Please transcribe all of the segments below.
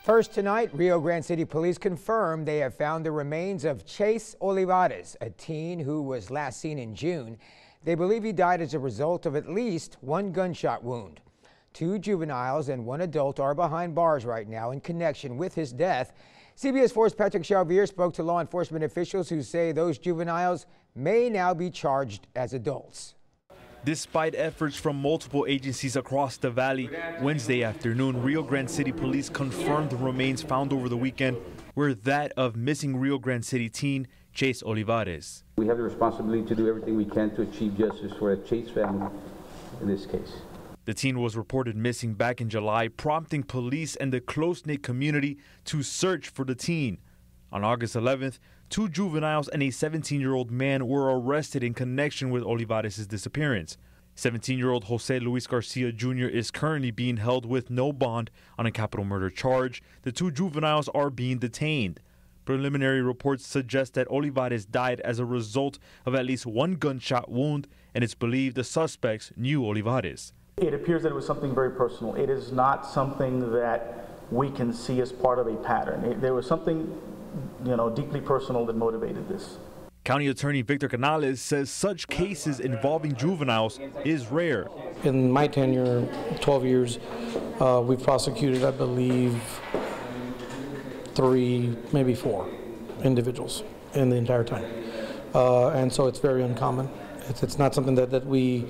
First tonight, Rio Grande City Police confirmed they have found the remains of Chase Olivares, a teen who was last seen in June. They believe he died as a result of at least one gunshot wound. 2 juveniles and 1 adult are behind bars right now in connection with his death. CBS 4's Patrick Chalvier spoke to law enforcement officials who say those juveniles may now be charged as adults. Despite efforts from multiple agencies across the valley, Wednesday afternoon, Rio Grande City Police confirmed the remains found over the weekend were that of missing Rio Grande City teen Chase Olivares. We have the responsibility to do everything we can to achieve justice for the Chase family in this case. The teen was reported missing back in July, prompting police and the close-knit community to search for the teen. On August 11th, 2 juveniles and a 17-year-old man were arrested in connection with Olivares' disappearance. 17-year-old Jose Luis Garcia Jr. is currently being held with no bond on a capital murder charge. The 2 juveniles are being detained. Preliminary reports suggest that Olivares died as a result of at least 1 gunshot wound, and it's believed the suspects knew Olivares. It appears that it was something very personal. It is not something that we can see as part of a pattern. There was something deeply personal that motivated this. County Attorney Victor Canales says such cases involving juveniles is rare. In my tenure, 12 years, we've prosecuted, I believe, 3, maybe 4 individuals in the entire time. And so it's very uncommon. It's not something that we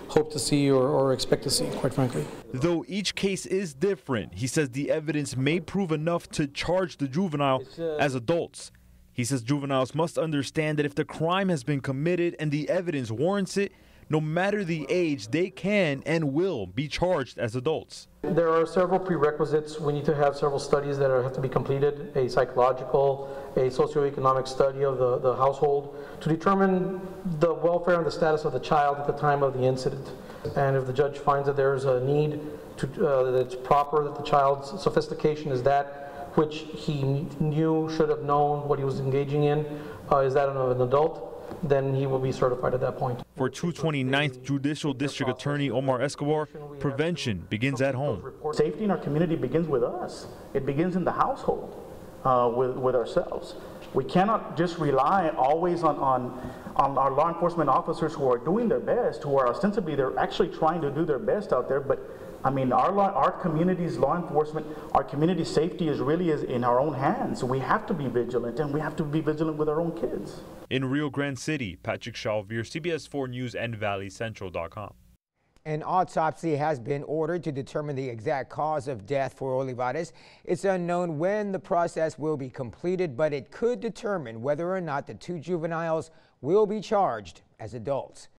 hope to see or expect to see, quite frankly. Though each case is different, he says the evidence may prove enough to charge the juvenile as adults. He says juveniles must understand that if the crime has been committed and the evidence warrants it, no matter the age, they can and will be charged as adults. There are several prerequisites. We need to have several studies that have to be completed, a psychological, a socioeconomic study of the household to determine the welfare and the status of the child at the time of the incident. And if the judge finds that there's a need that it's proper, that the child's sophistication is that which he knew, should have known what he was engaging in, is that of an adult, then he will be certified at that point. For 229th Judicial District Attorney Omar Escobar, prevention begins at home. Safety in our community begins with us. It begins in the household, with ourselves. We cannot just rely always on our law enforcement officers who are doing their best, who are ostensibly, they're actually trying to do their best out there, but I mean, our community's law enforcement, our community safety is in our own hands. We have to be vigilant, and we have to be vigilant with our own kids. In Rio Grande City, Patrick Chalvier, CBS 4 News and ValleyCentral.com. An autopsy has been ordered to determine the exact cause of death for Olivares. It's unknown when the process will be completed, but it could determine whether or not the 2 juveniles will be charged as adults.